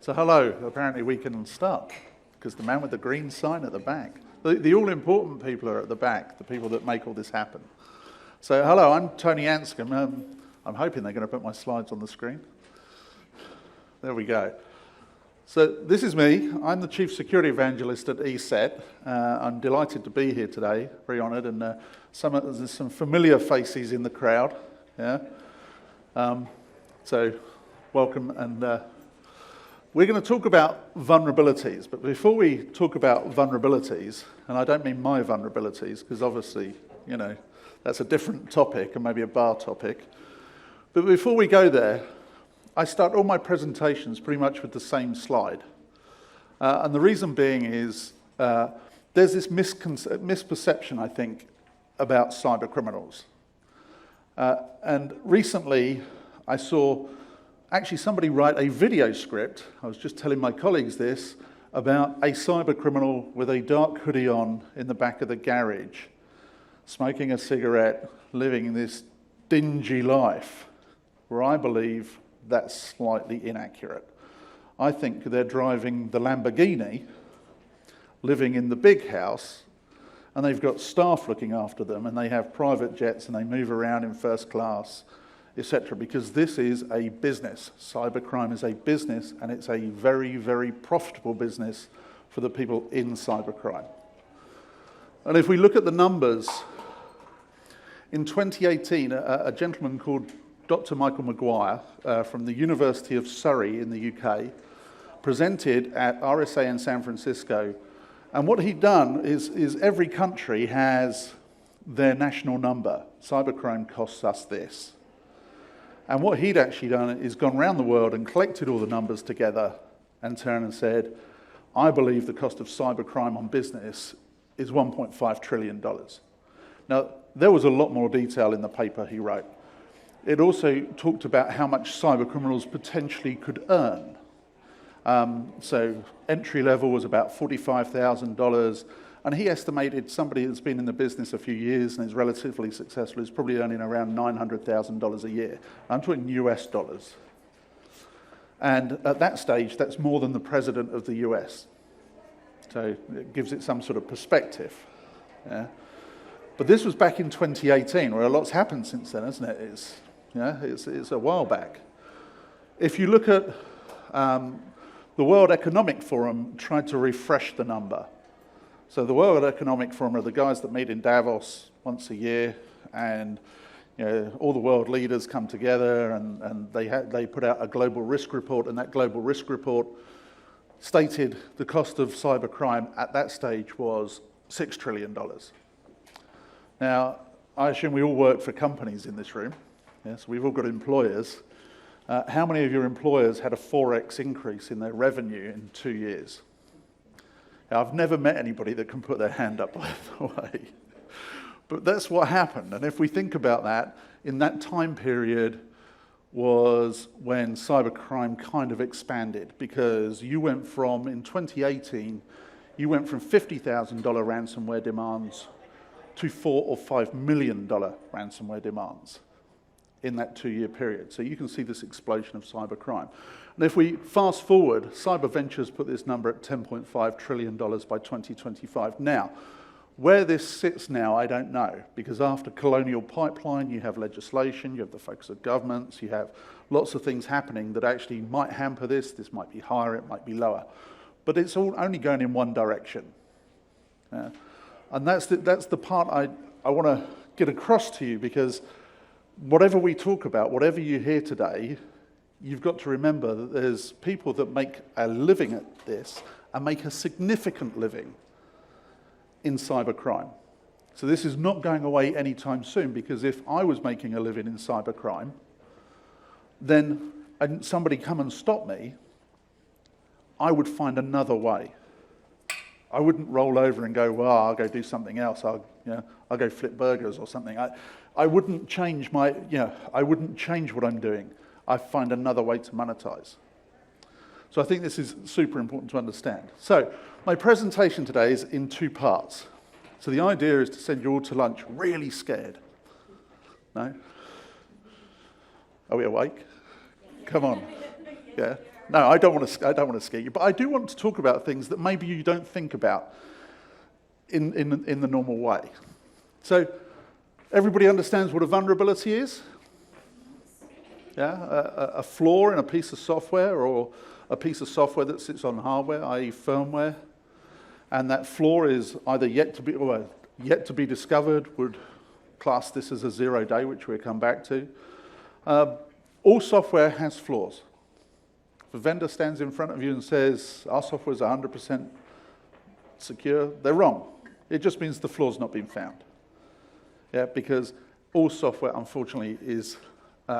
So hello, apparently we can start, because the man with the green sign at the back. The all-important people are at the back, the people that make all this happen. So hello, I'm Tony Anscombe. I'm hoping they're going to put my slides on the screen. There we go. So this is me. I'm the Chief Security Evangelist at ESET. I'm delighted to be here today, very honoured, and there's some familiar faces in the crowd. Yeah. So welcome, and we're going to talk about vulnerabilities, but before we talk about vulnerabilities, and I don't mean my vulnerabilities, because obviously, you know, that's a different topic and maybe a bar topic, but before we go there, I start all my presentations pretty much with the same slide. And the reason being is there's this misperception, I think, about cyber criminals. And recently, I saw actually somebody write a video script, I was just telling my colleagues this, about a cyber criminal with a dark hoodie on in the back of the garage, smoking a cigarette, living this dingy life, where I believe that's slightly inaccurate. I think they're driving the Lamborghini, living in the big house, and they've got staff looking after them, and they have private jets, and they move around in first class, etc. Because this is a business. Cybercrime is a business, and it's a very, very profitable business for the people in cybercrime. And if we look at the numbers, in 2018, a gentleman called Dr. Michael Maguire from the University of Surrey in the UK presented at RSA in San Francisco. And what he'd done is every country has their national number. Cybercrime costs us this. And what he'd actually done is gone around the world and collected all the numbers together and turned and said, I believe the cost of cybercrime on business is $1.5 trillion. Now, there was a lot more detail in the paper he wrote. It also talked about how much cyber criminals potentially could earn. So entry level was about $45,000, and he estimated somebody that's been in the business a few years and is relatively successful is probably earning around $900,000 a year. I'm talking US dollars. And at that stage, that's more than the president of the US. So it gives it some sort of perspective. Yeah? But this was back in 2018, where a lot's happened since then, hasn't it? It's a while back. If you look at the World Economic Forum tried to refresh the number. So the World Economic Forum are the guys that meet in Davos once a year, and you know, all the world leaders come together, and they put out a global risk report, and that global risk report stated the cost of cybercrime at that stage was $6 trillion. Now, I assume we all work for companies in this room. Yes, we've all got employers. How many of your employers had a 4x increase in their revenue in 2 years? Now, I've never met anybody that can put their hand up, by the way. But that's what happened. And if we think about that, in that time period was when cybercrime kind of expanded, because you went from, in 2018, you went from $50,000 ransomware demands to $4 or $5 million ransomware demands in that 2-year period. So you can see this explosion of cybercrime. And if we fast forward, Cyber Ventures put this number at $10.5 trillion by 2025. Now, where this sits now, I don't know, because after Colonial Pipeline, you have legislation, you have the focus of governments, you have lots of things happening that actually might hamper this. This might be higher, it might be lower. But it's all only going in one direction. And that's the part I want to get across to you, because whatever we talk about, whatever you hear today, you've got to remember that there's people that make a living at this and make a significant living in cybercrime. So this is not going away anytime soon, because if I was making a living in cybercrime, then somebody come and stop me, I would find another way. I wouldn't roll over and go, well, I'll go do something else. I'll go flip burgers or something. I wouldn't change I wouldn't change what I'm doing. I find another way to monetize. So I think this is super important to understand. So my presentation today is in 2 parts. So the idea is to send you all to lunch really scared. No? Are we awake? Come on. Yeah? No, I don't want to scare you, but I do want to talk about things that maybe you don't think about in the normal way. So, everybody understands what a vulnerability is? Yeah, a flaw in a piece of software, or a piece of software that sits on hardware, i.e. firmware, and that flaw is either yet to be discovered, would class this as a 0 day, which we'll come back to. All software has flaws. If a vendor stands in front of you and says, our software is 100% secure, they're wrong. It just means the flaw's not been found. Yeah, because all software, unfortunately,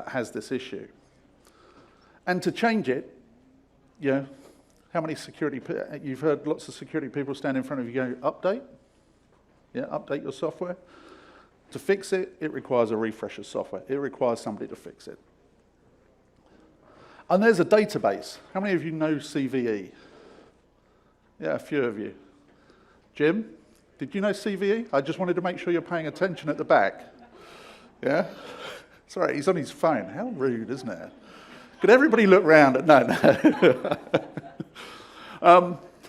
has this issue. And to change it, you know, how many you've heard lots of security people stand in front of you going, update? Yeah, update your software. To fix it, it requires a refresh of software. It requires somebody to fix it. And there's a database. How many of you know CVE? Yeah, a few of you. Jim, did you know CVE? I just wanted to make sure you're paying attention at the back. Yeah? Sorry, he's on his phone. How rude, isn't it? Could everybody look round? No.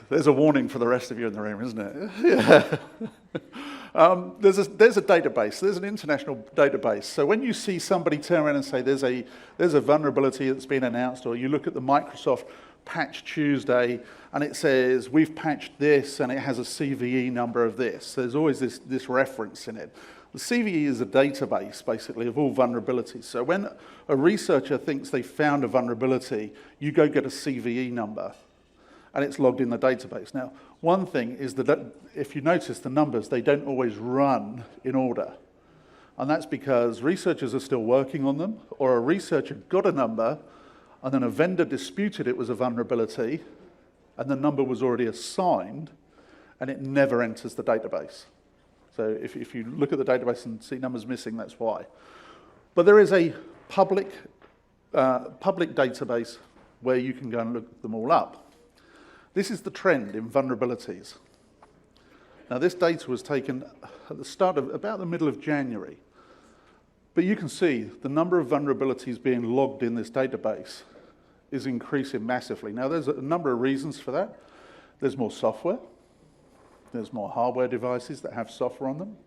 There's a warning for the rest of you in the room, isn't it? Yeah. There's a database. There's an international database. So when you see somebody turn around and say there's a vulnerability that's been announced, or you look at the Microsoft Patch Tuesday and it says we've patched this and it has a CVE number of this. There's always this reference in it. The CVE is a database, basically, of all vulnerabilities. So when a researcher thinks they found a vulnerability, you go get a CVE number, and it's logged in the database. Now, one thing is that if you notice the numbers, they don't always run in order. And that's because researchers are still working on them, or a researcher got a number, and then a vendor disputed it was a vulnerability, and the number was already assigned, and it never enters the database. So if you look at the database and see numbers missing, that's why. But there is a public database where you can go and look them all up. This is the trend in vulnerabilities. Now, this data was taken at the start of about the middle of January. But you can see the number of vulnerabilities being logged in this database is increasing massively. Now, there's a number of reasons for that. There's more software. There's more hardware devices that have software on them.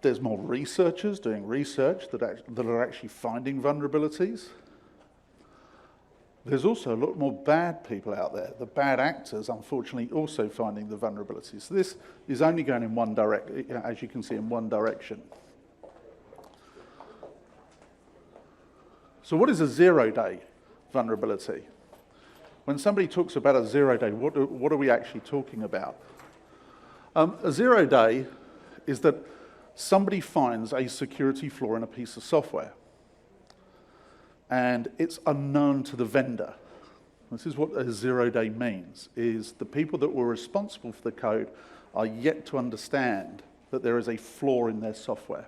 There's more researchers doing research that are actually finding vulnerabilities. There's also a lot more bad people out there. The bad actors, unfortunately, also finding the vulnerabilities. So this is only going in one direction, as you can see, in one direction. So what is a 0 day vulnerability? When somebody talks about a 0 day, what are we actually talking about? A 0 day is that somebody finds a security flaw in a piece of software, and it's unknown to the vendor. This is what a 0 day means, is the people that were responsible for the code are yet to understand that there is a flaw in their software.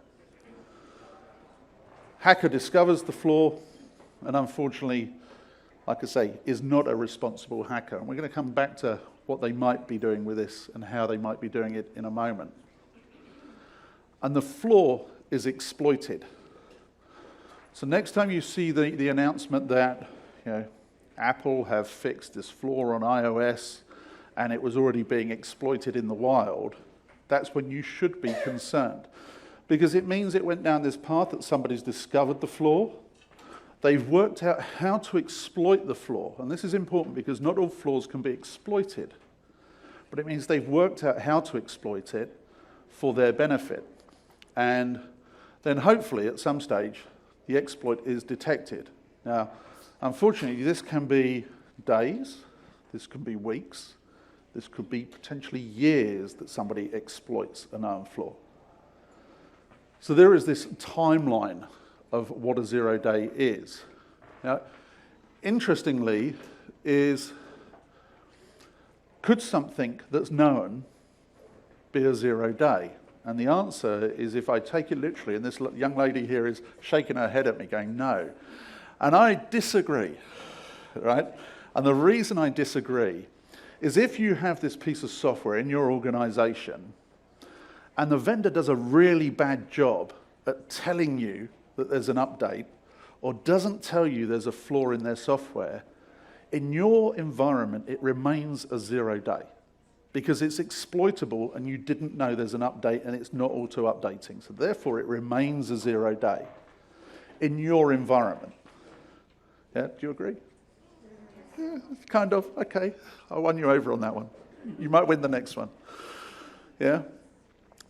Hacker discovers the flaw, and unfortunately, like I say, is not a responsible hacker. And we're going to come back to what they might be doing with this and how they might be doing it in a moment. And the flaw is exploited. So next time you see the announcement that Apple have fixed this flaw on iOS and it was already being exploited in the wild, that's when you should be concerned. Because it means it went down this path that somebody's discovered the flaw. They've worked out how to exploit the flaw. And this is important because not all flaws can be exploited. But it means they've worked out how to exploit it for their benefit. And then hopefully at some stage, the exploit is detected. Now, unfortunately, this can be days, this can be weeks, this could be potentially years that somebody exploits a known flaw. So there is this timeline of what a 0 day is. Now, interestingly, could something that's known be a 0 day? And the answer is, if I take it literally, and this young lady here is shaking her head at me going, no. And I disagree, right? And the reason I disagree is if you have this piece of software in your organization and the vendor does a really bad job at telling you that there's an update or doesn't tell you there's a flaw in their software, In your environment, it remains a 0 day because it's exploitable and you didn't know there's an update and it's not auto-updating. So therefore, it remains a 0 day in your environment. Yeah, do you agree? Yeah, kind of. Okay, I won you over on that one. You might win the next one. Yeah?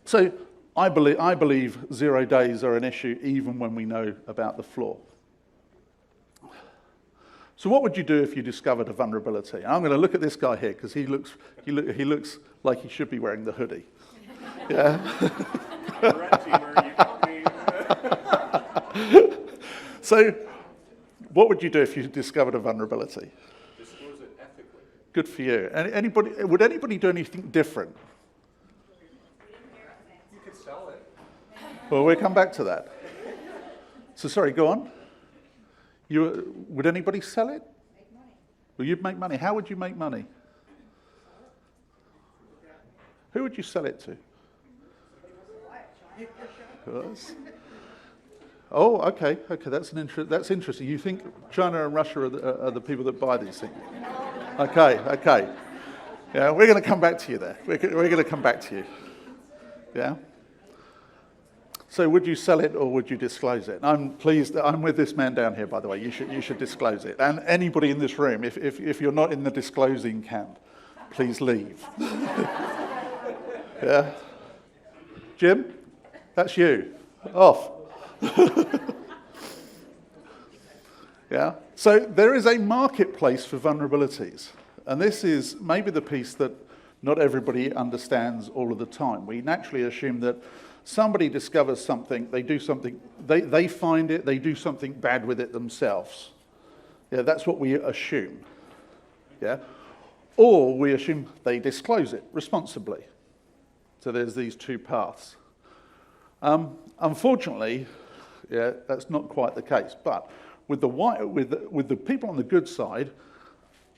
So I believe 0 days are an issue even when we know about the flaw. So what would you do if you discovered a vulnerability? And I'm going to look at this guy here because he looks like he should be wearing the hoodie. Yeah. So what would you do if you discovered a vulnerability? Disclose it ethically. Good for you. Would anybody do anything different? You could sell it. Well, we'll come back to that. So sorry, go on. Would anybody sell it? Make money. Well, you'd make money. How would you make money? Who would you sell it to? Oh, okay. That's interesting. You think China and Russia are the people that buy these things? Okay. Yeah, we're going to come back to you there. We're going to come back to you. Yeah. So would you sell it or would you disclose it? I'm pleased that I'm with this man down here, by the way. You should disclose it. And anybody in this room, if you're not in the disclosing camp, please leave. Yeah. Jim, that's you. Off. Yeah. So there is a marketplace for vulnerabilities. And this is maybe the piece that not everybody understands all of the time. We naturally assume that somebody discovers something, they do something, they find it, they do something bad with it themselves. Yeah, that's what we assume. Yeah? Or we assume they disclose it responsibly. So there's these two paths. Unfortunately, yeah, that's not quite the case. But with the people on the good side,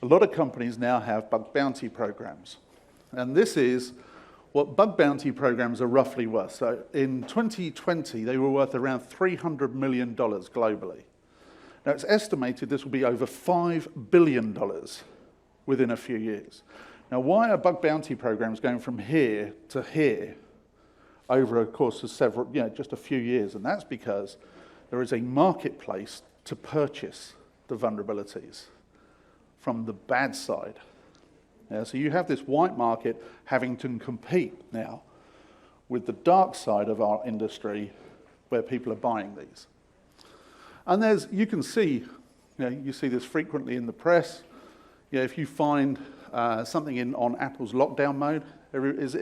a lot of companies now have bug bounty programs. And this is what bug bounty programs are roughly worth. So in 2020, they were worth around $300 million globally. Now it's estimated this will be over $5 billion within a few years. Now why are bug bounty programs going from here to here over a course of just a few years? And that's because there is a marketplace to purchase the vulnerabilities from the bad side. Yeah, so you have this white market having to compete now with the dark side of our industry where people are buying these. And you can see, you see this frequently in the press. If you find something on Apple's lockdown mode,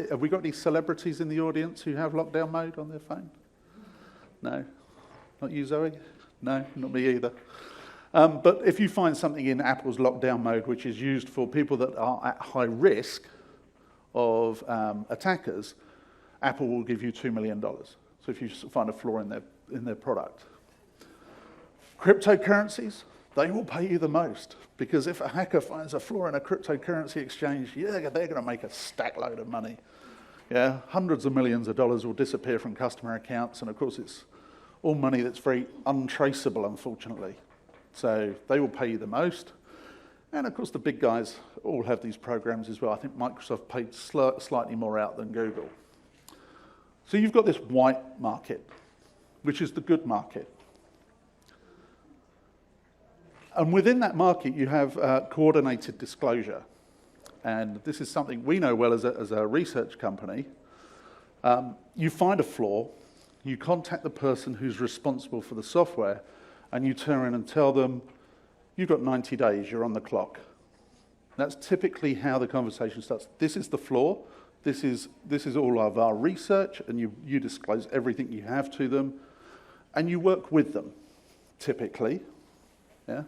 have we got any celebrities in the audience who have lockdown mode on their phone? No? Not you, Zoe? No, not me either. But if you find something in Apple's lockdown mode which is used for people that are at high risk of attackers, Apple will give you $2 million. So if you find a flaw in their product. Cryptocurrencies, they will pay you the most because if a hacker finds a flaw in a cryptocurrency exchange, they're going to make a stack load of money. Yeah, hundreds of millions of dollars will disappear from customer accounts, and of course it's all money that's very untraceable, unfortunately. So they will pay you the most. And of course the big guys all have these programs as well. I think Microsoft paid slightly more out than Google. So you've got this white market, which is the good market. And within that market you have coordinated disclosure. And this is something we know well as a research company. You find a flaw, you contact the person who's responsible for the software, and you turn around and tell them, you've got 90 days, you're on the clock. That's typically how the conversation starts. This is the flaw, this is all of our research, and you disclose everything you have to them, and you work with them, typically. Yeah?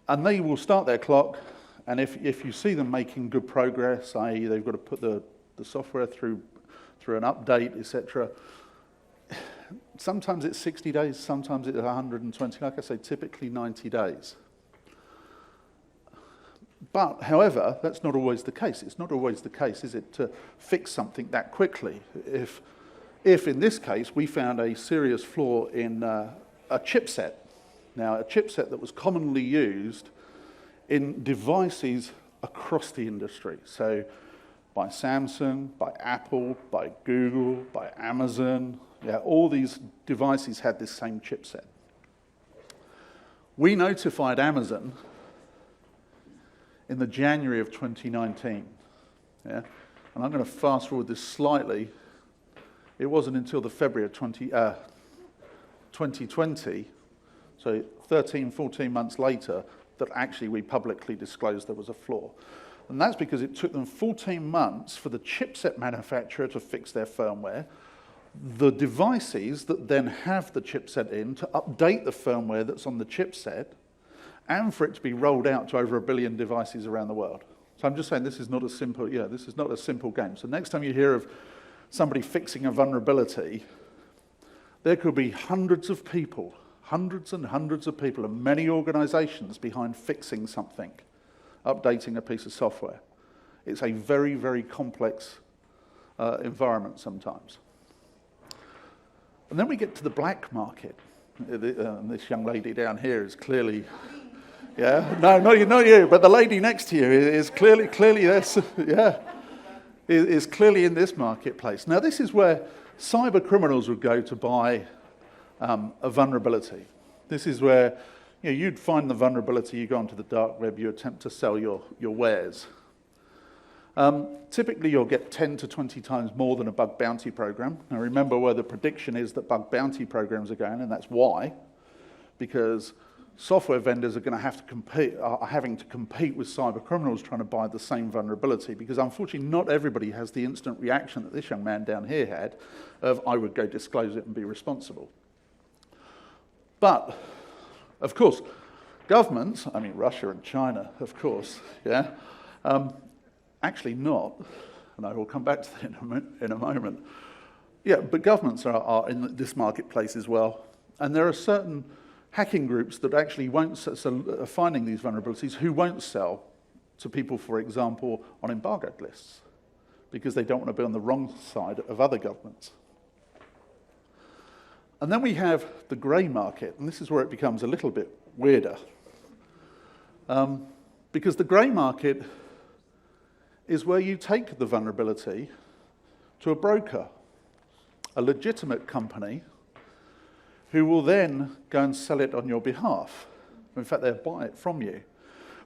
And they will start their clock, and if you see them making good progress, i.e. they've got to put the software through an update, etc., sometimes it's 60 days, sometimes it's 120. Like I say, typically 90 days. But, however, that's not always the case. It's not always the case, is it, to fix something that quickly? If in this case, we found a serious flaw in a chipset. Now, a chipset that was commonly used in devices across the industry. So by Samsung, by Apple, by Google, by Amazon, all these devices had this same chipset. We notified Amazon in the January of 2019. And I'm going to fast forward this slightly. It wasn't until the February of 2020, so 13, 14 months later, that actually we publicly disclosed there was a flaw. And that's because it took them 14 months for the chipset manufacturer to fix their firmware, the devices that then have the chipset in to update the firmware that's on the chipset, and for it to be rolled out to over 1 billion devices around the world. So I'm just saying this is not a simple, this is not a simple game. So next time you hear of somebody fixing a vulnerability, there could be hundreds of people, hundreds and hundreds of people, and many organizations behind fixing something, updating a piece of software. It's a very, very complex environment sometimes. And then we get to the black market. And this young lady down here is clearly, no, not you, but the lady next to you is clearly this, is clearly in this marketplace. Now this is where cyber criminals would go to buy a vulnerability. This is where you'd find the vulnerability, you go onto the dark web, you attempt to sell your wares. Typically you'll get 10 to 20 times more than a bug bounty program. Now remember where the prediction is that bug bounty programs are going, and that's why. Because software vendors are going to have to compete, are having to compete with cyber criminals trying to buy the same vulnerability, because unfortunately not everybody has the instant reaction that this young man down here had of, I would go disclose it and be responsible. But, of course, governments, I mean Russia and China, of course, actually not, and I will come back to that in a moment. But governments are in this marketplace as well, and there are certain hacking groups that actually won't, are finding these vulnerabilities, who won't sell to people, for example, on embargoed lists, because they don't want to be on the wrong side of other governments. And then we have the grey market, and this is where it becomes a little bit weirder. Because the grey market is where you take the vulnerability to a broker, a legitimate company, who will then go and sell it on your behalf. In fact, they'll buy it from you.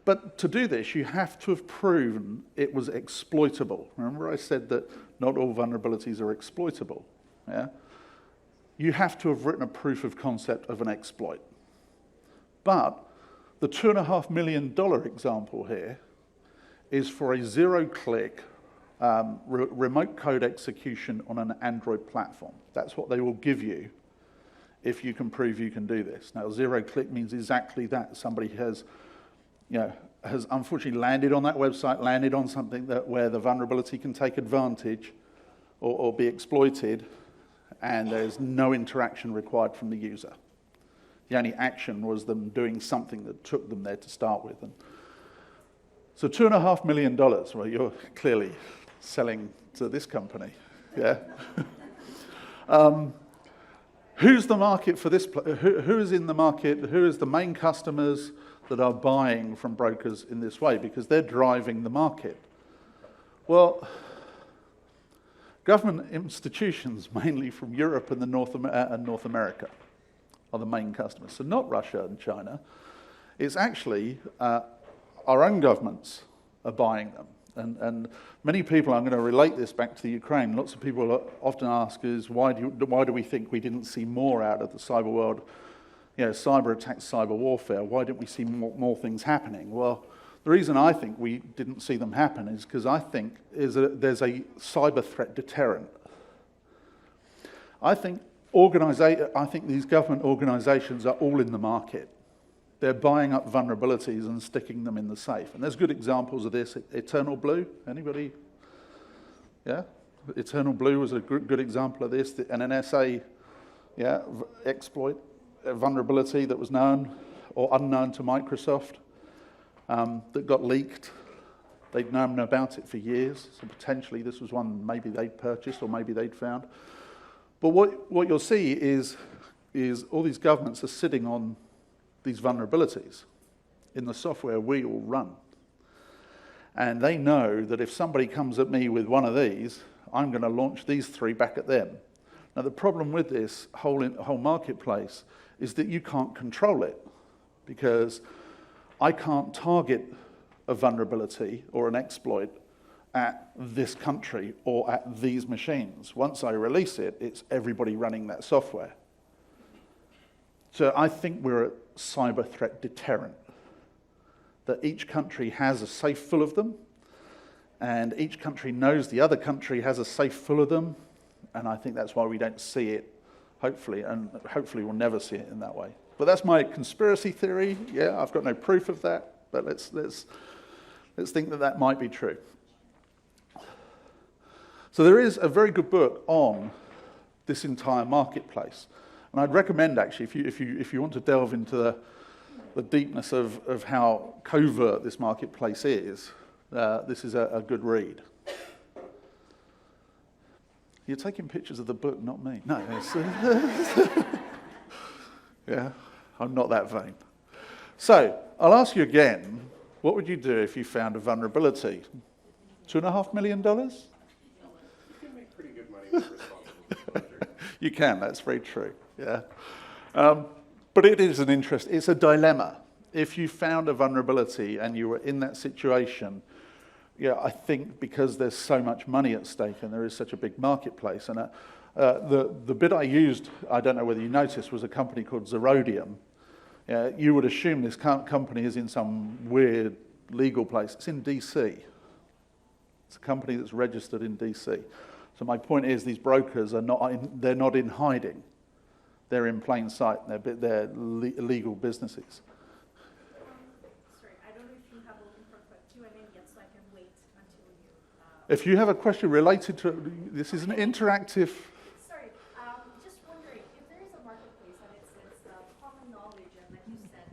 But to do this, you have to have proven it was exploitable. Remember I said that not all vulnerabilities are exploitable. You have to have written a proof of concept of an exploit. But the $2.5 million example here is for a zero-click remote code execution on an Android platform. That's what they will give you if you can prove you can do this. Now, zero-click means exactly that. Somebody has unfortunately landed on that website, landed on something where the vulnerability can take advantage or be exploited, and there's no interaction required from the user. The only action was them doing something that took them there to start with. And so $2.5 million, well, you're clearly selling to this company, Who's the market for this? Who is in the market? Who is the main customers that are buying from brokers in this way? Because they're driving the market. Well, government institutions, mainly from Europe and North America, are the main customers. So not Russia and China. It's actually our own governments are buying them. And many people, I'm going to relate this back to the Ukraine, lots of people often ask is, why do we think we didn't see more out of the cyber world, cyber attacks, cyber warfare? Why didn't we see more things happening? Well, the reason I think we didn't see them happen is because I think there's a cyber threat deterrent. I think these government organizations are all in the market. They're buying up vulnerabilities and sticking them in the safe. And there's good examples of this. Eternal Blue, anybody? Yeah? Eternal Blue was a good example of this. An NSA exploit, a vulnerability that was known or unknown to Microsoft that got leaked. They'd known about it for years, so potentially this was one maybe they'd purchased or maybe they'd found. But what you'll see is all these governments are sitting on these vulnerabilities. in the software we all run. And they know that if somebody comes at me with one of these, I'm going to launch these 3 back at them. Now, the problem with this whole marketplace is that you can't control it, because I can't target a vulnerability or an exploit at this country or at these machines. Once I release it, it's everybody running that software. So I think we're a cyber threat deterrent, that each country has a safe full of them, and each country knows the other country has a safe full of them, and I think that's why we don't see it, hopefully, and hopefully we'll never see it in that way. But that's my conspiracy theory. Yeah, I've got no proof of that, but let's think that that might be true. So there is a very good book on this entire marketplace, and I'd recommend, actually, if you want to delve into the deepness of how covert this marketplace is, this is a good read. You're taking pictures of the book, not me. No, yeah, I'm not that vain. So I'll ask you again, what would you do if you found a vulnerability? $2.5 million? You can make pretty good money with responsible disclosure. You can, that's very true, yeah. But it is it's a dilemma. If you found a vulnerability and you were in that situation, yeah, I think because there's so much money at stake and there is such a big marketplace, and the bit I used, I don't know whether you noticed, was a company called Zerodium. You would assume this company is in some weird legal place. It's in DC. It's a company that's registered in DC. So my point is, these brokers are they're not in hiding. They're in plain sight. They're legal businesses. Sorry, I don't know if you have open for Q&A yet, so I can wait until you... If you have a question related to, this is an interactive... Sorry, just wondering, if there is a marketplace and it's common knowledge, and like you said,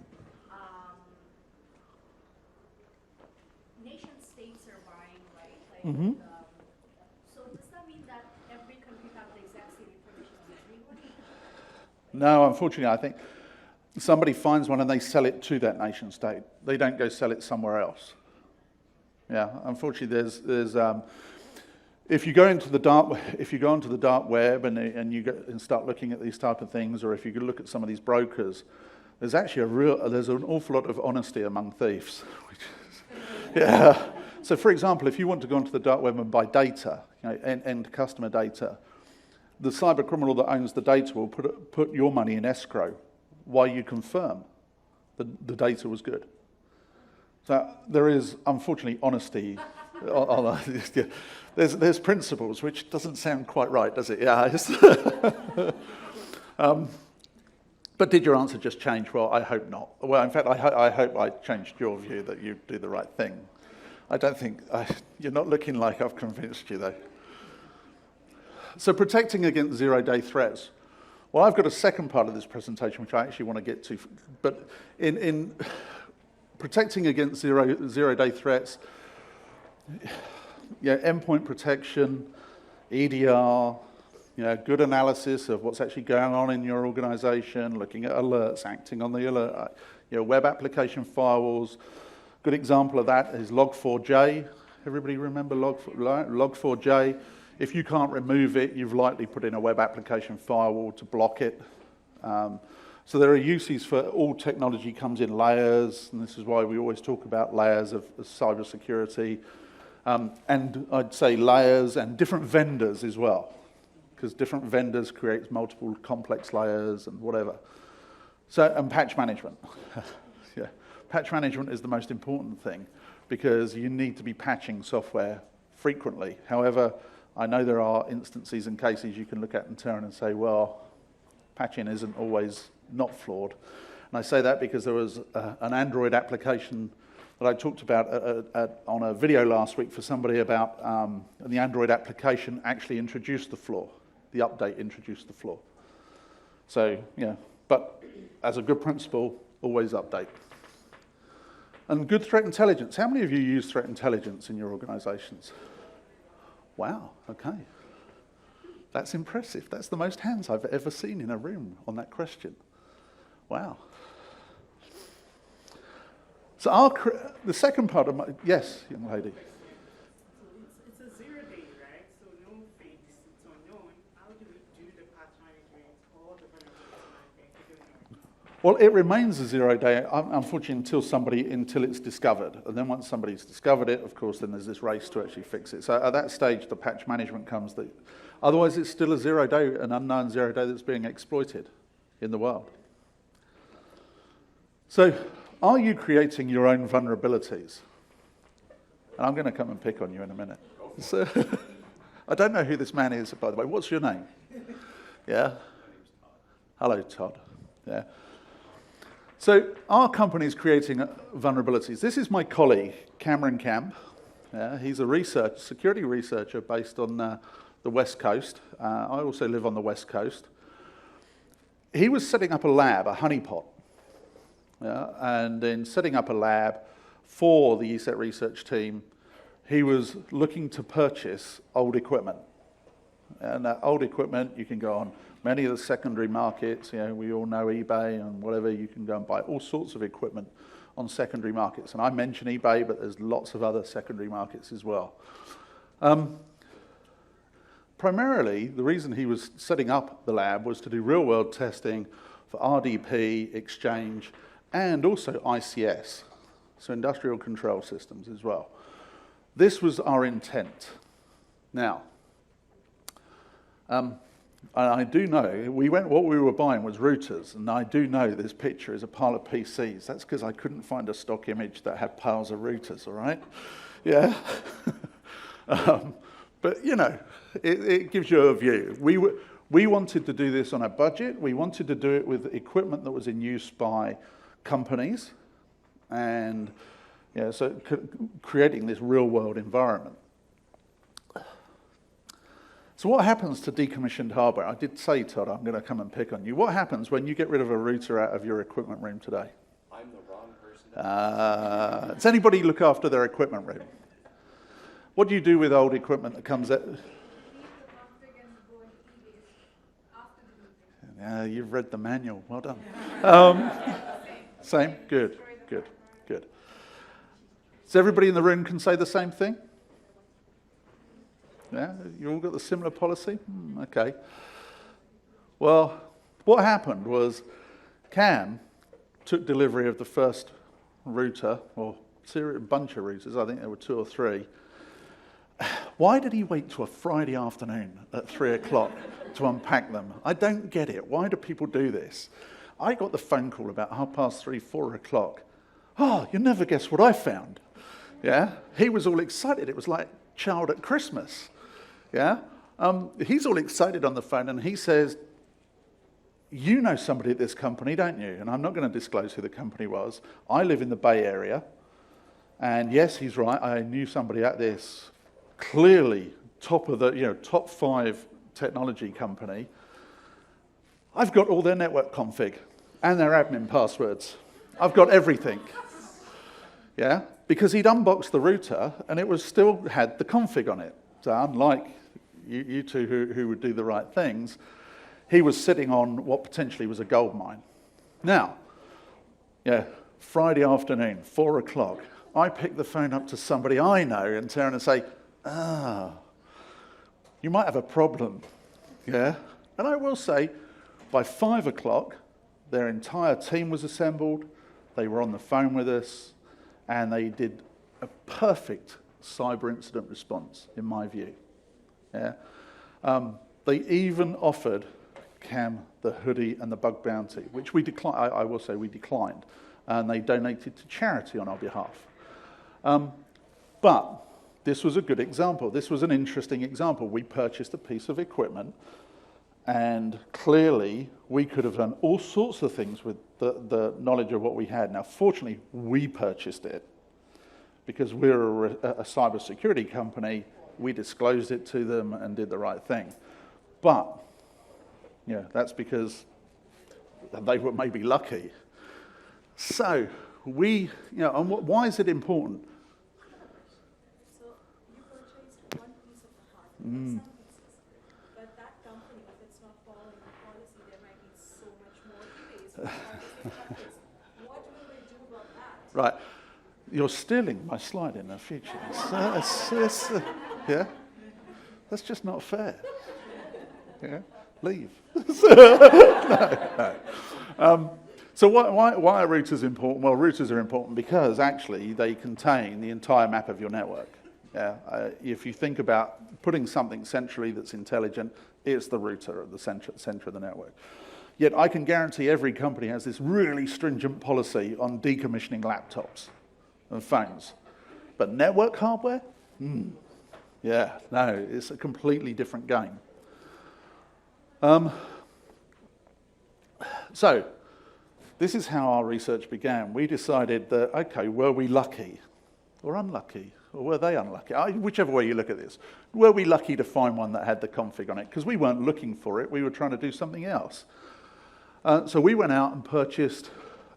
nation states are buying, right? Like, Mhm. So does that mean that every country has the exact same information on everybody? No, unfortunately, I think somebody finds one and they sell it to that nation state. They don't go sell it somewhere else. Yeah, unfortunately, there's if you go into the dark web and you go and start looking at these type of things, or if you look at some of these brokers, there's actually there's an awful lot of honesty among thieves. Yeah. So, for example, if you want to go onto the dark web and buy data, end customer data, the cyber criminal that owns the data will put your money in escrow while you confirm that the data was good. So there is, unfortunately, honesty. There's principles, which doesn't sound quite right, does it? Yeah. But did your answer just change? Well, I hope not. Well, in fact, I hope I changed your view that you do the right thing. I don't think, you're not looking like I've convinced you, though. So protecting against zero-day threats. Well, I've got a second part of this presentation, which I actually want to get to. But in protecting against zero-day threats, endpoint protection, EDR, good analysis of what's actually going on in your organization, looking at alerts, acting on the alert, web application firewalls. Good example of that is Log4j. Everybody remember Log4j? If you can't remove it, you've likely put in a web application firewall to block it. So there are uses for all technology comes in layers, and this is why we always talk about layers of cybersecurity. And I'd say layers and different vendors as well, because different vendors create multiple complex layers and whatever. So, and patch management. Yeah. Patch management is the most important thing, because you need to be patching software frequently. However, I know there are instances and cases you can look at and turn and say, well, patching isn't always not flawed. And I say that because there was an Android application that I talked about on a video last week for somebody about, and the Android application actually introduced the flaw. The update introduced the flaw. So, but as a good principle, always update. And good threat intelligence. How many of you use threat intelligence in your organizations? Wow, okay. That's impressive. That's the most hands I've ever seen in a room on that question. Wow. So the second part of my, yes, young lady. It's a 0 day, right? So no fix, it's unknown. How do we do the patch management or the vulnerability management? We don't know. Well, it remains a 0 day, unfortunately, until it's discovered. And then once somebody's discovered it, of course, then there's this race to actually fix it. So at that stage, the patch management comes. Otherwise, it's still a 0 day, an unknown 0 day that's being exploited in the world. So, are you creating your own vulnerabilities? And I'm going to come and pick on you in a minute. So, I don't know who this man is, by the way. What's your name? Yeah? Hello, Todd. Yeah. So, our company is creating vulnerabilities. This is my colleague, Cameron Camp. Yeah, he's a security researcher based on the West Coast. I also live on the West Coast. He was setting up a lab, a honeypot. Yeah, and in setting up a lab for the ESET research team, he was looking to purchase old equipment. And that old equipment, you can go on many of the secondary markets. You know, we all know eBay and whatever. You can go and buy all sorts of equipment on secondary markets. And I mention eBay, but there's lots of other secondary markets as well. Primarily, the reason he was setting up the lab was to do real-world testing for RDP, Exchange, and also ICS, so industrial control systems as well. This was our intent. Now, I do know, what we were buying was routers, and I do know this picture is a pile of PCs. That's because I couldn't find a stock image that had piles of routers, all right? Yeah? But, you know, it gives you a view. We wanted to do this on a budget. We wanted to do it with equipment that was in use by companies, and so creating this real-world environment. So what happens to decommissioned hardware? I did say, Todd, I'm going to come and pick on you. What happens when you get rid of a router out of your equipment room today? I'm the wrong person. Does anybody look after their equipment room? What do you do with old equipment that comes out? Yeah, you've read the manual. Well done. Same? Good. So everybody in the room can say the same thing? Yeah? You all got the similar policy? Okay. Well, what happened was Cam took delivery of the first router, or bunch of routers, I think there were 2 or 3. Why did he wait till a Friday afternoon at 3 o'clock to unpack them? I don't get it. Why do people do this? I got the phone call about 3:30, 4 o'clock. Oh, you'll never guess what I found. Yeah? He was all excited. It was like child at Christmas. Yeah? He's all excited on the phone, and he says, you know somebody at this company, don't you? And I'm not going to disclose who the company was. I live in the Bay Area. And yes, he's right. I knew somebody at this clearly top 5 technology company. I've got all their network config and their admin passwords. I've got everything. Yeah, because he'd unboxed the router and it was still had the config on it. So unlike you two who would do the right things, he was sitting on what potentially was a gold mine. Now, Friday afternoon, 4 o'clock, I pick the phone up to somebody I know and turn and say, you might have a problem, yeah? And I will say, by 5 o'clock, their entire team was assembled, they were on the phone with us, and they did a perfect cyber incident response, in my view. Yeah? They even offered Cam the hoodie and the bug bounty, which we declined. I will say we declined, and they donated to charity on our behalf. But this was a good example. This was an interesting example. We purchased a piece of equipment, and clearly we could have done all sorts of things with the knowledge of what we had. Now, fortunately, we purchased it because we're a cybersecurity company. We disclosed it to them and did the right thing. But, that's because they were maybe lucky. So, and why is it important? So you purchased one piece of the hardware, some pieces, but that company, if it's not following the policy, there might be so much more delays. What will they do about that? Right. You're stealing my slide in the future. Yeah? That's just not fair. Yeah? Leave. So why are routers important? Well, routers are important because actually they contain the entire map of your network. Yeah? If you think about putting something centrally that's intelligent, it's the router at the center of the network. Yet I can guarantee every company has this really stringent policy on decommissioning laptops and phones. But network hardware? Yeah, no, it's a completely different game. So, this is how our research began. We decided that, okay, were we lucky or unlucky? Or were they unlucky? Whichever way you look at this. Were we lucky to find one that had the config on it? Because we weren't looking for it, we were trying to do something else. So we went out and purchased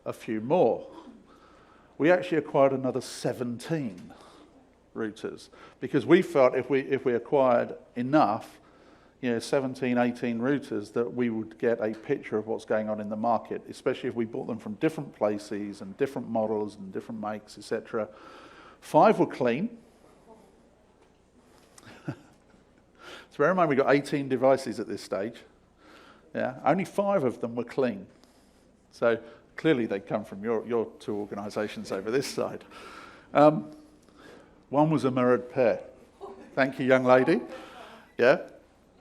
a few more. We actually acquired another 17 routers because we felt if we acquired enough, 17, 18 routers, that we would get a picture of what's going on in the market, especially if we bought them from different places and different models and different makes, etc. 5 were clean. So bear in mind we've got 18 devices at this stage. Yeah, only 5 of them were clean. So clearly they come from your two organisations over this side. One was a mirrored pair. Thank you, young lady. Yeah,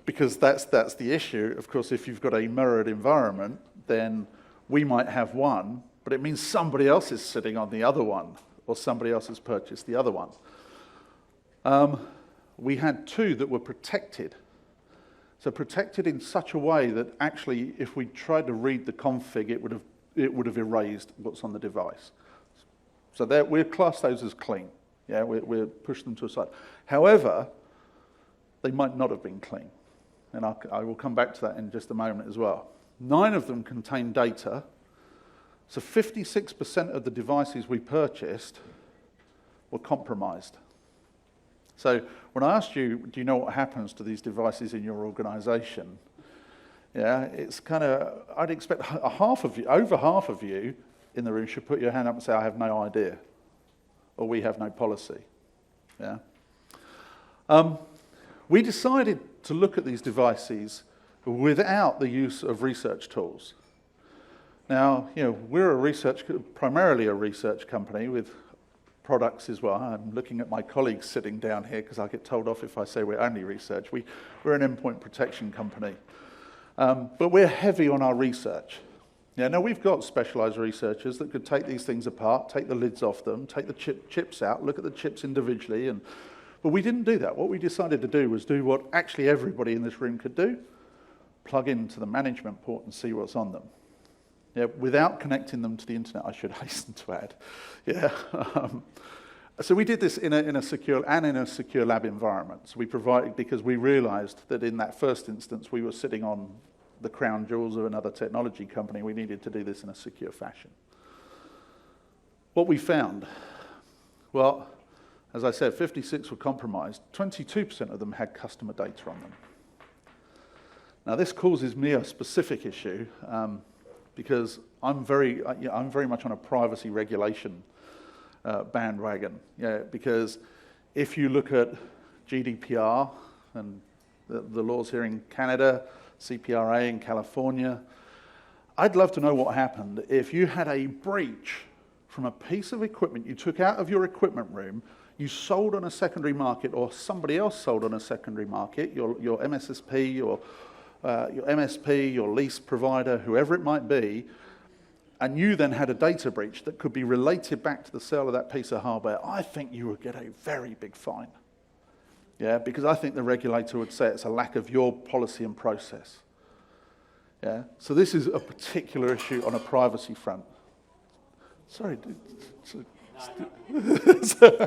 because that's the issue. Of course, if you've got a mirrored environment, then we might have one, but it means somebody else is sitting on the other one, or somebody else has purchased the other one. We had 2 that were protected. So protected in such a way that actually, if we tried to read the config, it would have erased what's on the device. So we'll class those as clean. Yeah, we'll push them to a side. However, they might not have been clean. And I will come back to that in just a moment as well. 9 of them contain data. So 56% of the devices we purchased were compromised. So when I asked you, do you know what happens to these devices in your organisation? Yeah, it's kind of, I'd expect over half of you in the room should put your hand up and say, I have no idea, or we have no policy. Yeah. We decided to look at these devices without the use of research tools. Now, we're primarily a research company with products as well. I'm looking at my colleagues sitting down here because I get told off if I say we're only research. We're an endpoint protection company. But we're heavy on our research. Yeah, now we've got specialised researchers that could take these things apart, take the lids off them, take the chips out, look at the chips individually. But we didn't do that. What we decided to do was do what actually everybody in this room could do, plug into the management port and see what's on them. Yeah, without connecting them to the internet, I should hasten to add. Yeah. So we did this in a secure lab environment. So we provided, because we realized that in that first instance, we were sitting on the crown jewels of another technology company. We needed to do this in a secure fashion. What we found, well, as I said, 56 were compromised. 22% of them had customer data on them. Now, this causes me a specific issue, because I'm very much on a privacy regulation bandwagon. Yeah, because if you look at GDPR and the laws here in Canada, CPRA in California, I'd love to know what happened if you had a breach from a piece of equipment you took out of your equipment room, you sold on a secondary market, or somebody else sold on a secondary market, your MSSP, your MSP, your lease provider, whoever it might be, and you then had a data breach that could be related back to the sale of that piece of hardware, I think you would get a very big fine. Yeah, because I think the regulator would say it's a lack of your policy and process. Yeah, so this is a particular issue on a privacy front. Sorry, you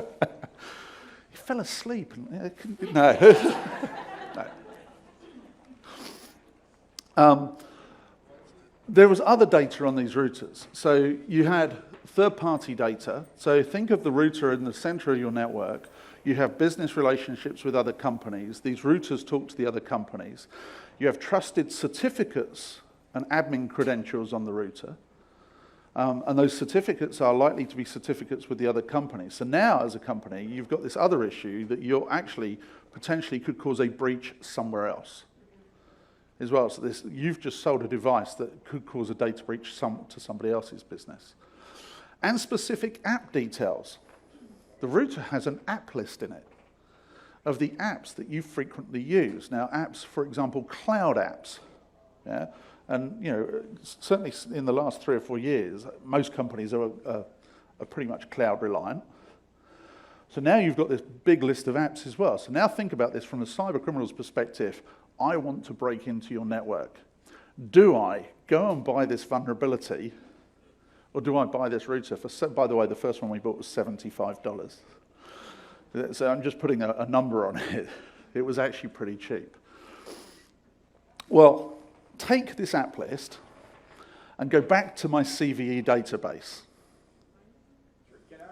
fell asleep. No. No. There was other data on these routers. So you had third-party data. So think of the router in the center of your network. You have business relationships with other companies. These routers talk to the other companies. You have trusted certificates and admin credentials on the router. And those certificates are likely to be certificates with the other company. So now, as a company, you've got this other issue that you're actually potentially could cause a breach somewhere else as well. So you've just sold a device that could cause a data breach to somebody else's business. And specific app details. The router has an app list in it of the apps that you frequently use. Now, apps, for example, cloud apps, yeah? And certainly in the last 3 or 4 years, most companies are pretty much cloud reliant. So now you've got this big list of apps as well. So now think about this from the cyber criminal's perspective. I want to break into your network. Do I go and buy this vulnerability, or do I buy this router for, by the way, the first one we bought was $75. So I'm just putting a number on it. It was actually pretty cheap. Well, take this app list and go back to my CVE database. Sure. Can I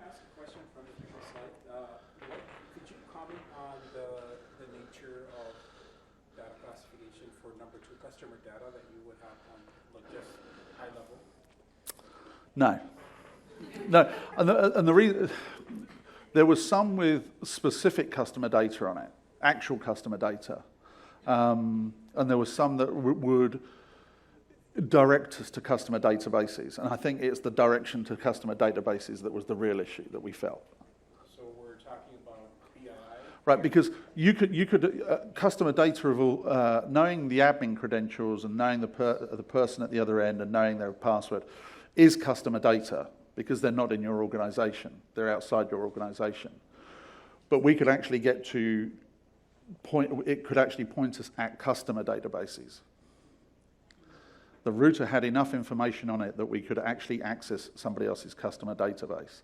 ask a question from the previous slide? Could you comment on the nature of data classification for number 2 customer data that you would have on just high level? No. No, and the reason, there was some with specific customer data on it, actual customer data. And there was some that would direct us to customer databases. And I think it's the direction to customer databases that was the real issue that we felt. So we're talking about PII? Right, because you could customer data of all, knowing the admin credentials and knowing the person at the other end and knowing their password is customer data because they're not in your organization. They're outside your organization. But we could actually get to it could actually point us at customer databases. The router had enough information on it that we could actually access somebody else's customer database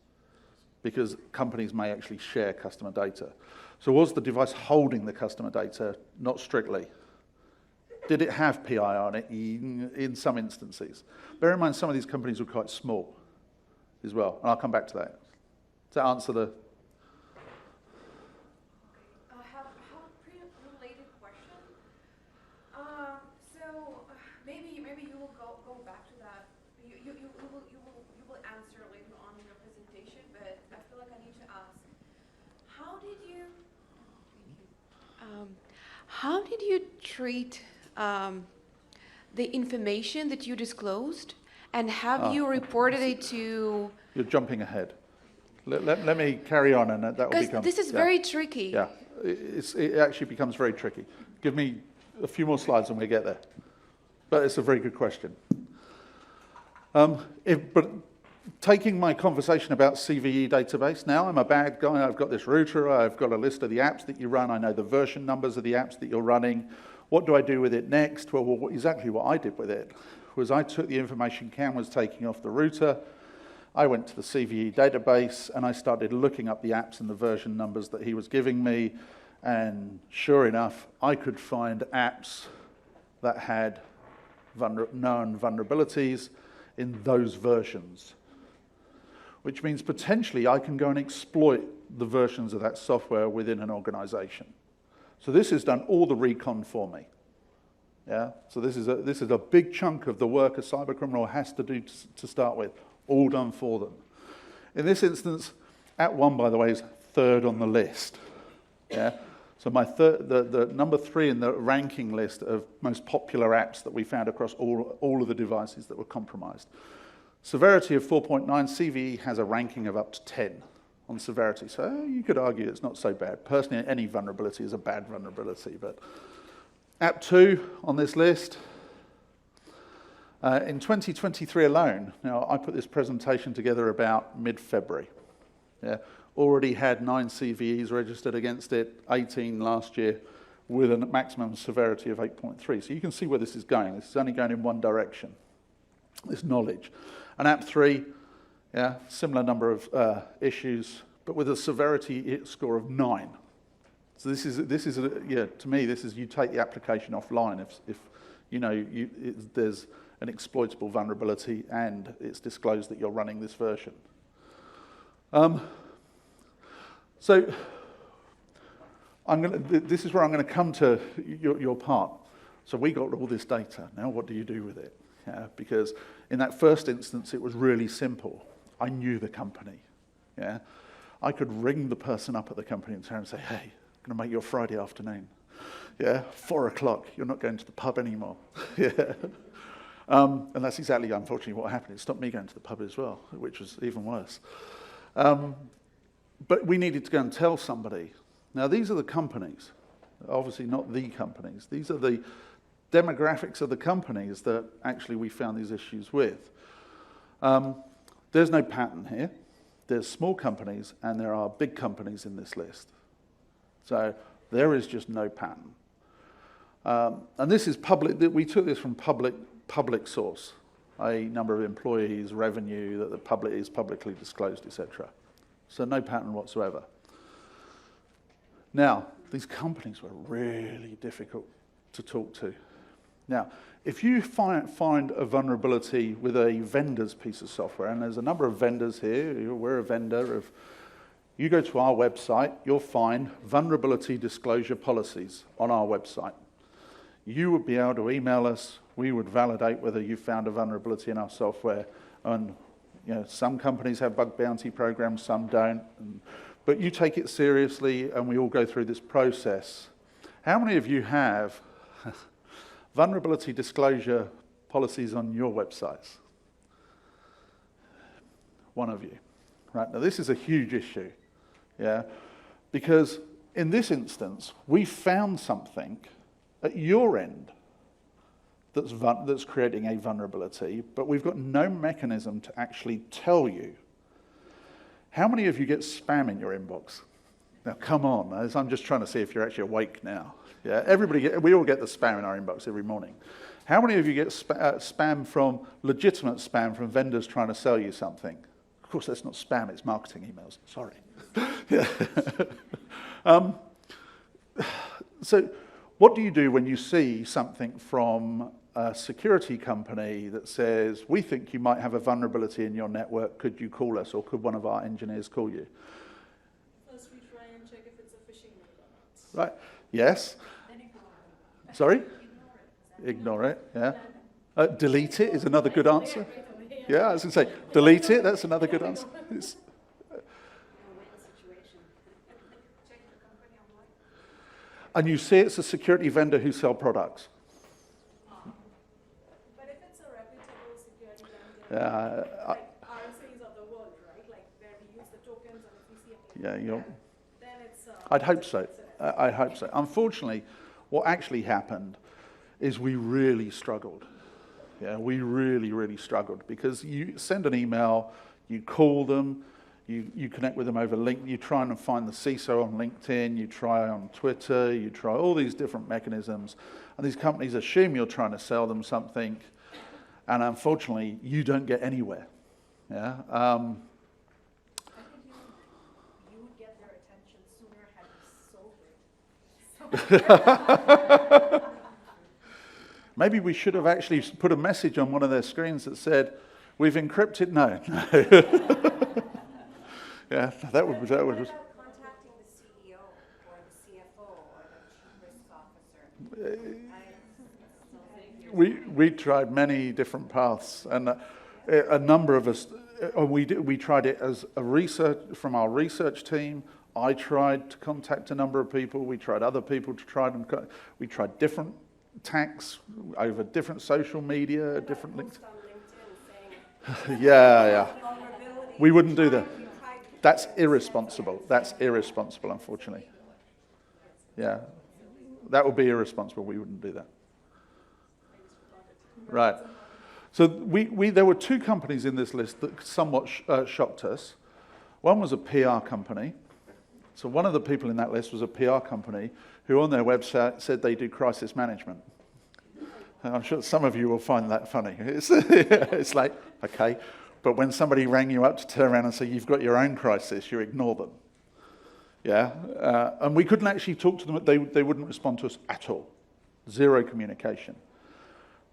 because companies may actually share customer data. So was the device holding the customer data? Not strictly. Did it have PI on it? In some instances. Bear in mind some of these companies were quite small as well, and I'll come back to that. Does that answer the... Maybe you will go back to that. You will answer later on in your presentation, but I feel like I need to ask, how did you treat the information that you disclosed, and have you reported it to? You're jumping ahead. Let me carry on, and that will become... Because this is very tricky. Yeah, it actually becomes very tricky. Give me a few more slides and we get there. But it's a very good question. But taking my conversation about CVE database, now I'm a bad guy, I've got this router, I've got a list of the apps that you run, I know the version numbers of the apps that you're running. What do I do with it next? Well, exactly what I did with it was I took the information Cam was taking off the router, I went to the CVE database and I started looking up the apps and the version numbers that he was giving me, and sure enough, I could find apps that had known vulnerabilities in those versions, which means potentially I can go and exploit the versions of that software within an organization. So this has done all the recon for me. Yeah. So this is a big chunk of the work a cybercriminal has to do to start with, all done for them. In this instance, App 1, by the way, is third on the list. Yeah. So the number 3 in the ranking list of most popular apps that we found across all of the devices that were compromised. Severity of 4.9, CVE has a ranking of up to 10 on severity. So you could argue it's not so bad. Personally, any vulnerability is a bad vulnerability. But App 2 on this list, in 2023 alone, now I put this presentation together about mid-February. Yeah. Already had 9 CVEs registered against it, 18 last year, with a maximum severity of 8.3. So you can see where this is going. This is only going in one direction, this knowledge. And App 3, yeah, similar number of issues, but with a severity score of 9. So this is to me, this is you take the application offline if you know there's an exploitable vulnerability and it's disclosed that you're running this version. So this is where I'm going to come to your part. So we got all this data. Now what do you do with it? Yeah, because in that first instance, it was really simple. I knew the company. Yeah, I could ring the person up at the company and say, hey, I'm going to make your Friday afternoon. Yeah, 4 o'clock, you're not going to the pub anymore. Yeah. And that's exactly, unfortunately, what happened. It stopped me going to the pub as well, which was even worse. But we needed to go and tell somebody. Now, these are the companies, obviously not the companies. These are the demographics of the companies that actually we found these issues with. There's no pattern here. There's small companies and there are big companies in this list. So there is just no pattern. And this is public, we took this from public source, i.e. number of employees, revenue, that the public is publicly disclosed, etc. So no pattern whatsoever. Now, these companies were really difficult to talk to. Now, if you find a vulnerability with a vendor's piece of software, and there's a number of vendors here, we're a vendor of, you go to our website, you'll find vulnerability disclosure policies on our website. You would be able to email us, we would validate whether you found a vulnerability in our software, and some companies have bug bounty programs, some don't, but you take it seriously and we all go through this process. How many of you have vulnerability disclosure policies on your websites? One of you. Right, now this is a huge issue, yeah, because in this instance, we found something at your end that's creating a vulnerability, but we've got no mechanism to actually tell you. How many of you get spam in your inbox? Now, come on, as I'm just trying to see if you're actually awake now. Yeah, we all get the spam in our inbox every morning. How many of you get spam from, legitimate spam from vendors trying to sell you something? Of course, that's not spam, it's marketing emails, sorry. Yeah. So what do you do when you see something from a security company that says, we think you might have a vulnerability in your network, could you call us, or could one of our engineers call you? First we try and check if it's a phishing mail or not. Right, yes. Then ignore it. Sorry? Ignore it. Ignore it, yeah. Delete it is another good answer. Yeah, I was going to say, delete it, that's another good answer. It's, and you see it's a security vendor who sell products. But if it's a reputable security vendor, like RSAs of the world, right? Like where we use the tokens and if we see a Yeah, then it's... I'd hope so. I hope so. Unfortunately, what actually happened is we really struggled. Yeah, we really struggled because you send an email, you call them, you connect with them over LinkedIn, you try and find the CISO on LinkedIn, you try on Twitter, you try all these different mechanisms, and these companies assume you're trying to sell them something, and unfortunately, you don't get anywhere. Yeah. I think you would get their attention sooner had you sold it. Maybe we should have actually put a message on one of their screens that said, "We've encrypted." No. Yeah, that would. What about contacting the CEO or the CFO or the chief risk officer? We tried many different paths, and a number of us. We tried it as a research from our research team. I tried to contact a number of people. We tried other people to try them. We tried different tacks over different social media, different links. Yeah. We wouldn't do that. That's irresponsible. That's irresponsible, unfortunately. Yeah, that would be irresponsible. We wouldn't do that. Right. So there were two companies in this list that somewhat shocked us. One was a PR company. So one of the people in that list was a PR company who on their website said they do crisis management. And I'm sure some of you will find that funny. It's like, okay, but when somebody rang you up to turn around and say you've got your own crisis, you ignore them. Yeah, and we couldn't actually talk to them. They wouldn't respond to us at all. Zero communication.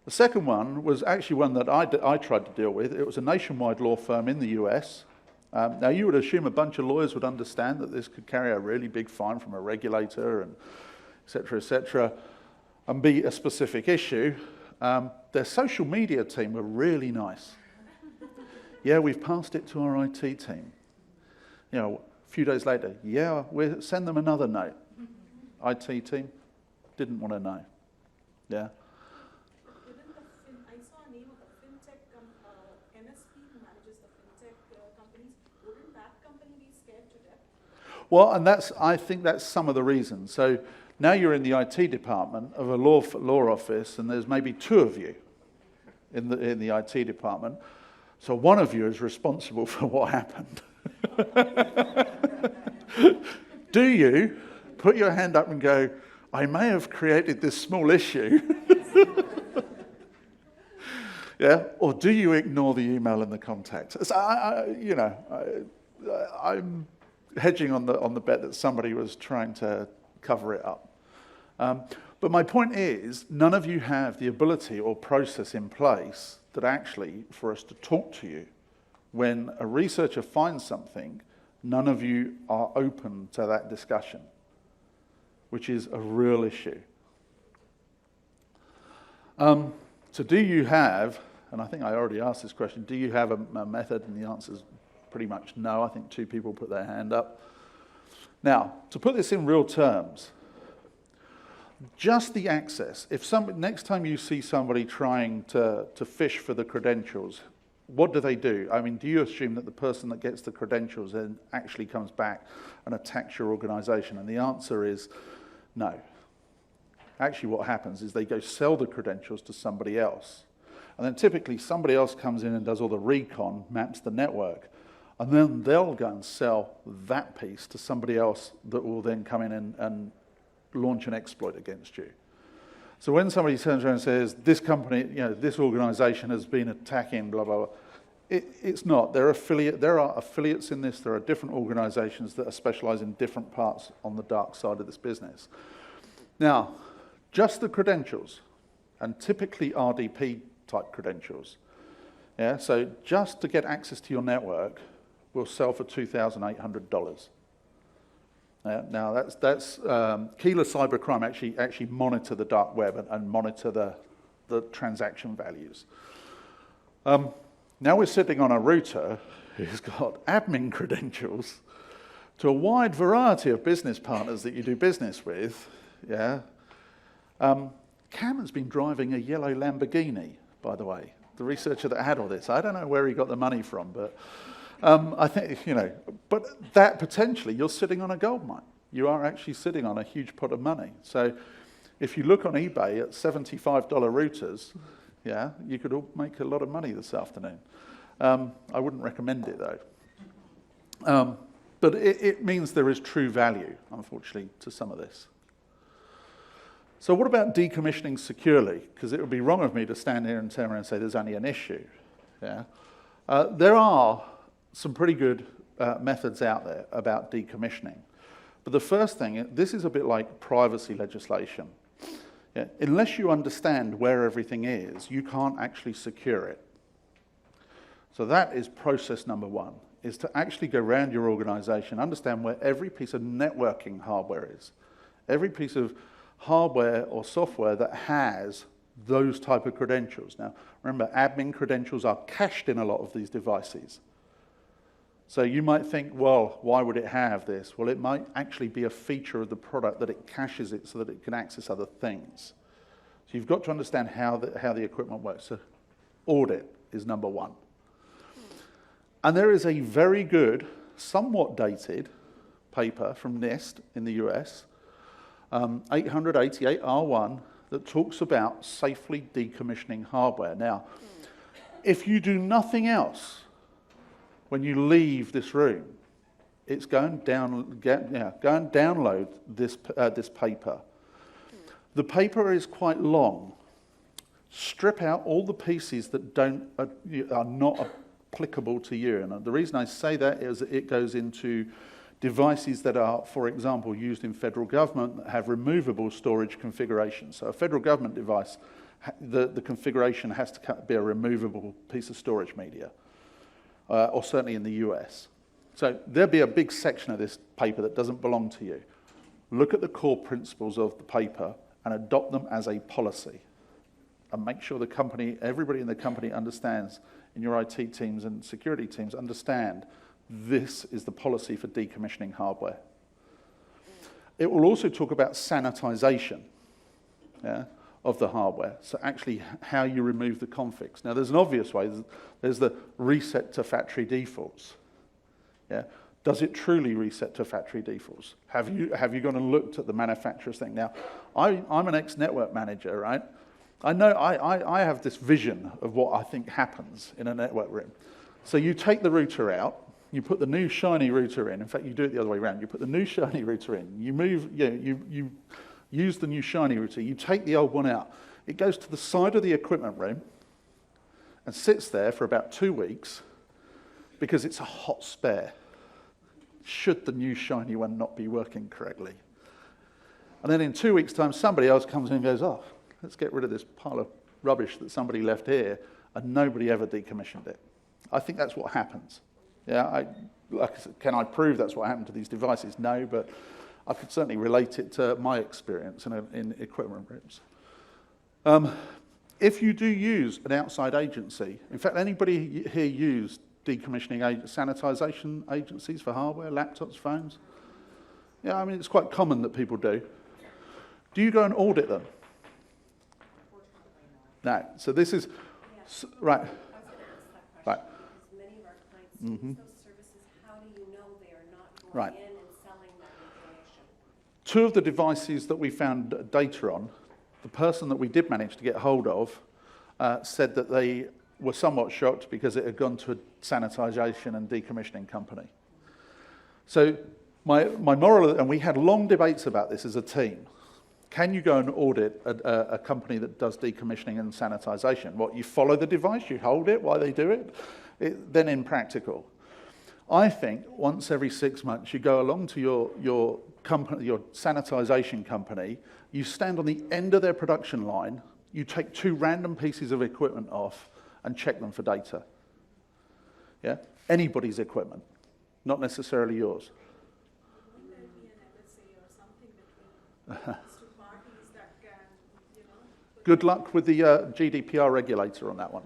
The second one was actually one that I tried to deal with. It was a nationwide law firm in the US. Now, you would assume a bunch of lawyers would understand that this could carry a really big fine from a regulator and et cetera, and be a specific issue. Their social media team were really nice. Yeah, we've passed it to our IT team. You know, a few days later, yeah, we'll send them another note. IT team didn't want to know. Yeah. Within the I saw a name of a fintech MSP who manages the fintech companies. Wouldn't that company be scared to death? Well, and I think that's some of the reasons. So now you're in the IT department of a law office, and there's maybe two of you in the IT department. So one of you is responsible for what happened. Do you put your hand up and go, I may have created this small issue? Yeah? Or do you ignore the email and the contact? So I'm hedging on the bet that somebody was trying to cover it up. But my point is, none of you have the ability or process in place that actually, for us to talk to you, when a researcher finds something, none of you are open to that discussion, which is a real issue. So do you have, and I think I already asked this question, do you have a method? And the answer is pretty much no. I think 2 people put their hand up. Now, to put this in real terms, just the access. Next time you see somebody trying to fish for the credentials, what do? I mean, do you assume that the person that gets the credentials then actually comes back and attacks your organization? And the answer is no. Actually, what happens is they go sell the credentials to somebody else. And then typically somebody else comes in and does all the recon, maps the network, and then they'll go and sell that piece to somebody else that will then come in and launch an exploit against you. So when somebody turns around and says, this company, this organization has been attacking, blah, blah, blah, it's not. There are affiliates in this. There are different organizations that are specialized in different parts on the dark side of this business. Now, just the credentials, and typically RDP type credentials. Yeah, so just to get access to your network will sell for $2,800. Now that's keyless cybercrime actually monitor the dark web and monitor the transaction values. Now we're sitting on a router who's got admin credentials to a wide variety of business partners that you do business with. Yeah. Cameron's been driving a yellow Lamborghini, by the way. The researcher that had all this, I don't know where he got the money from, but I think, but that potentially, you're sitting on a gold mine. You are actually sitting on a huge pot of money. So if you look on eBay at $75 routers, yeah, you could all make a lot of money this afternoon. I wouldn't recommend it, though. But it means there is true value, unfortunately, to some of this. So what about decommissioning securely? Because it would be wrong of me to stand here and turn around and say there's only an issue. Yeah, there are some pretty good methods out there about decommissioning. But the first thing, this is a bit like privacy legislation. Yeah, unless you understand where everything is, you can't actually secure it. So that is process number 1, is to actually go around your organization, understand where every piece of networking hardware is, every piece of hardware or software that has those type of credentials. Now, remember, admin credentials are cached in a lot of these devices. So you might think, well, why would it have this? Well, it might actually be a feature of the product that it caches it so that it can access other things. So you've got to understand how the equipment works. So audit is number 1. And there is a very good, somewhat dated paper from NIST in the US, 888R1, that talks about safely decommissioning hardware. Now, if you do nothing else when you leave this room, it's go and download this paper. The paper is quite long. Strip out all the pieces that are not applicable to you. And the reason I say that is that it goes into devices that are, for example, used in federal government that have removable storage configurations. So a federal government device, the configuration has to be a removable piece of storage media, or certainly in the US. So there'll be a big section of this paper that doesn't belong to you. Look at the core principles of the paper and adopt them as a policy. and make sure the company, everybody in the company understands, in your IT teams and security teams, understand this is the policy for decommissioning hardware. It will also talk about sanitization, yeah, of the hardware. So actually how you remove the configs. Now there's an obvious way. There's the reset to factory defaults. Yeah. Does it truly reset to factory defaults? Have you gone and looked at the manufacturer's thing? Now, I'm an ex-network manager, right? I know I have this vision of what I think happens in a network room. So you take the router out, you put the new shiny router in. In fact, you do it the other way around. You put the new shiny router in. You move, you use the new shiny router. You take the old one out. It goes to the side of the equipment room and sits there for about 2 weeks because it's a hot spare, should the new shiny one not be working correctly. And then in 2 weeks' time, somebody else comes in and goes, oh, let's get rid of this pile of rubbish that somebody left here, and nobody ever decommissioned it. I think that's what happens. Yeah, like I said, can I prove that's what happened to these devices? No, but I could certainly relate it to my experience in equipment rooms. If you do use an outside agency, in fact, anybody here use decommissioning sanitization agencies for hardware, laptops, phones? Yeah, I mean, it's quite common that people do. Do you go and audit them? No. So this is, right. I was going to ask that question. Right. Because many of our clients use those services. How do you know they are not going Right. in and selling that information? 2 of the devices that we found data on, the person that we did manage to get hold of said that they were somewhat shocked because it had gone to a sanitization and decommissioning company. So my moral, and we had long debates about this as a team. Can you go and audit a company that does decommissioning and sanitization? What, you follow the device, you hold it while they do it? Then impractical. I think once every 6 months you go along to your company, your sanitization company, you stand on the end of their production line, you take 2 random pieces of equipment off and check them for data. Yeah? Anybody's equipment, not necessarily yours. Wouldn't there be an MSA or something between these 2 parties that can, you know? Good luck with the GDPR regulator on that one.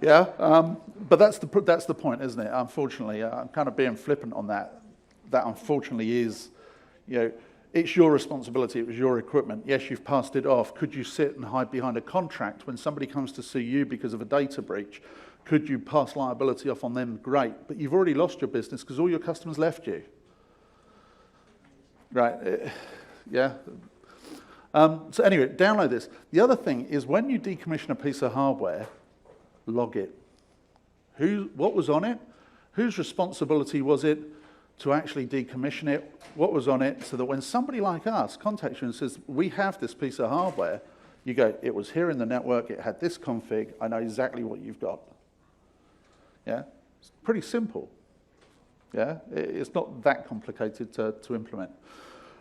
Yeah, but that's the point, isn't it? Unfortunately, I'm kind of being flippant on that. That unfortunately is, you know, it's your responsibility. It was your equipment. Yes, you've passed it off. Could you sit and hide behind a contract when somebody comes to sue you because of a data breach? Could you pass liability off on them? Great, but you've already lost your business because all your customers left you. Right? Yeah. So anyway, download this. The other thing is when you decommission a piece of hardware, log it. What was on it? Whose responsibility was it to actually decommission it? What was on it? So that when somebody like us contacts you and says, we have this piece of hardware, you go, it was here in the network, it had this config, I know exactly what you've got. Yeah? It's pretty simple. Yeah? It's not that complicated to implement.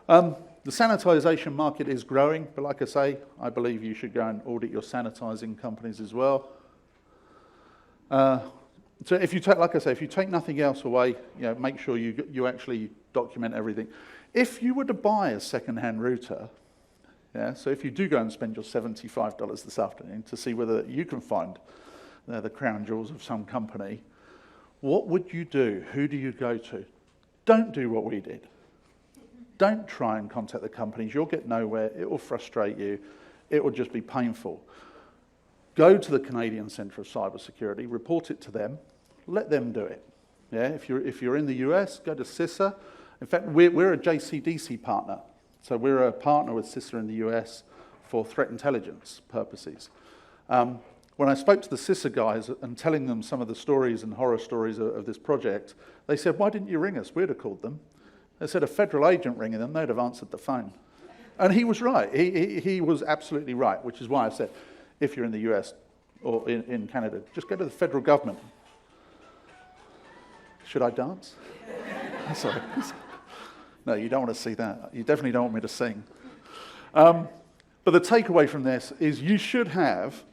The sanitization market is growing, but like I say, I believe you should go and audit your sanitizing companies as well. So if you take, like I say, if you take nothing else away, you know, make sure you actually document everything. If you were to buy a second-hand router, yeah, so if you do go and spend your $75 this afternoon to see whether you can find the crown jewels of some company, what would you do? Who do you go to? Don't do what we did. Don't try and contact the companies. You'll get nowhere. It will frustrate you. It will just be painful. Go to the Canadian Centre of Cybersecurity, report it to them, let them do it. Yeah, if you're in the US, go to CISA. In fact, we're a JCDC partner. So we're a partner with CISA in the US for threat intelligence purposes. When I spoke to the CISA guys and telling them some of the stories and horror stories of this project, they said, why didn't you ring us? We'd have called them. They said a federal agent ringing them, they'd have answered the phone. And he was right. He was absolutely right, which is why I said, if you're in the US or in Canada, just go to the federal government. Should I dance? Sorry. No, you don't want to see that. You definitely don't want me to sing. But the takeaway from this is you should have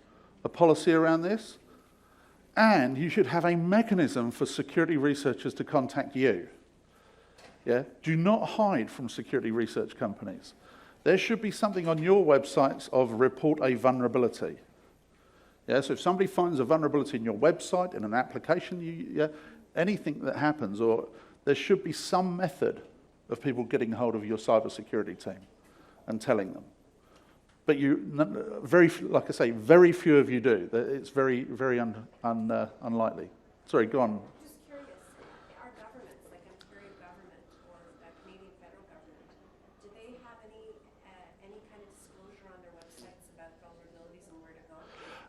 a policy around this, and you should have a mechanism for security researchers to contact you. Yeah? Do not hide from security research companies. There should be something on your websites of report a vulnerability. Yeah, so if somebody finds a vulnerability in your website, in an application, anything that happens, or there should be some method of people getting hold of your cybersecurity team and telling them. But like I say, very few of you do. It's very, very unlikely. Sorry, go on. Just curious, our governments, like Ontario government or the Canadian federal government, do they have any kind of disclosure on their websites about vulnerabilities and where to go?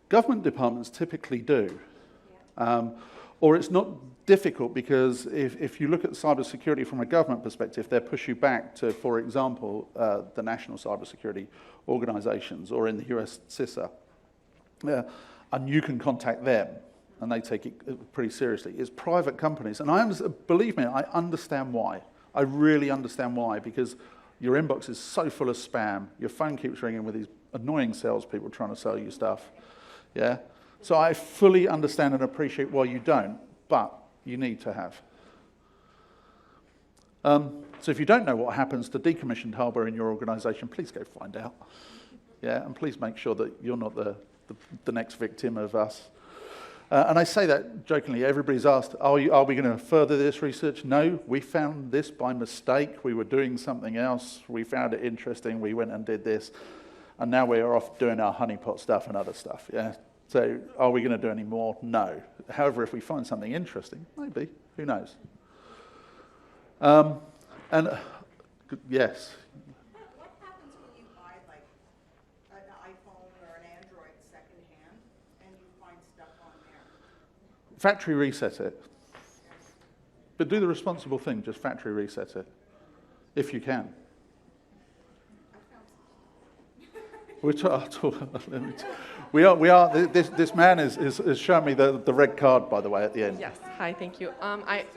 Government departments typically do. Yeah. Or it's not difficult because if you look at cybersecurity from a government perspective, they push you back to, for example, the national cybersecurity organizations or in the US CISA. And you can contact them and they take it pretty seriously. It's private companies. And believe me, I understand why. I really understand why, because your inbox is so full of spam. Your phone keeps ringing with these annoying salespeople trying to sell you stuff. Yeah? So I fully understand and appreciate why you don't, but you need to have. So if you don't know what happens to decommissioned hardware in your organization, please go find out. Yeah, and please make sure that you're not the next victim of us. And I say that jokingly. Everybody's asked, are we going to further this research? No, we found this by mistake. We were doing something else. We found it interesting. We went and did this. And now we're off doing our honeypot stuff and other stuff. Yeah. So are we going to do any more? No. However, if we find something interesting, maybe. Who knows? Yes. What happens when you buy like an iPhone or an Android secondhand and you find stuff on there? Factory reset it. But do the responsible thing, just factory reset it. If you can. This man is showing me the red card, by the way, at the end. Yes. Hi, thank you.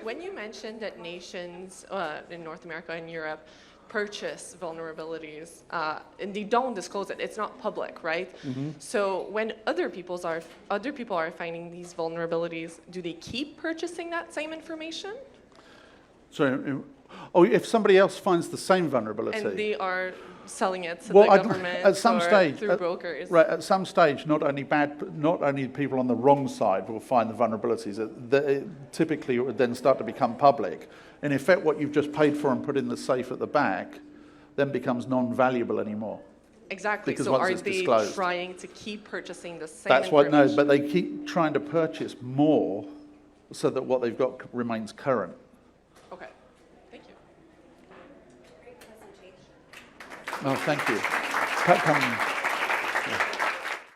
When you mentioned that nations in North America and Europe purchase vulnerabilities and they don't disclose it, it's not public, right? Mm-hmm. So when other people are finding these vulnerabilities, do they keep purchasing that same information? So, if somebody else finds the same vulnerability, and they are selling it to the government at some stage, through brokers. Right, at some stage, not only people on the wrong side will find the vulnerabilities. Typically, it would then start to become public. In effect, what you've just paid for and put in the safe at the back then becomes non-valuable anymore. Exactly. Because so once are it's they disclosed, trying to keep purchasing the same that's what, information? no, but they keep trying to purchase more so that what they've got remains current. Okay. Thank you. Great presentation. Oh, thank you. Come.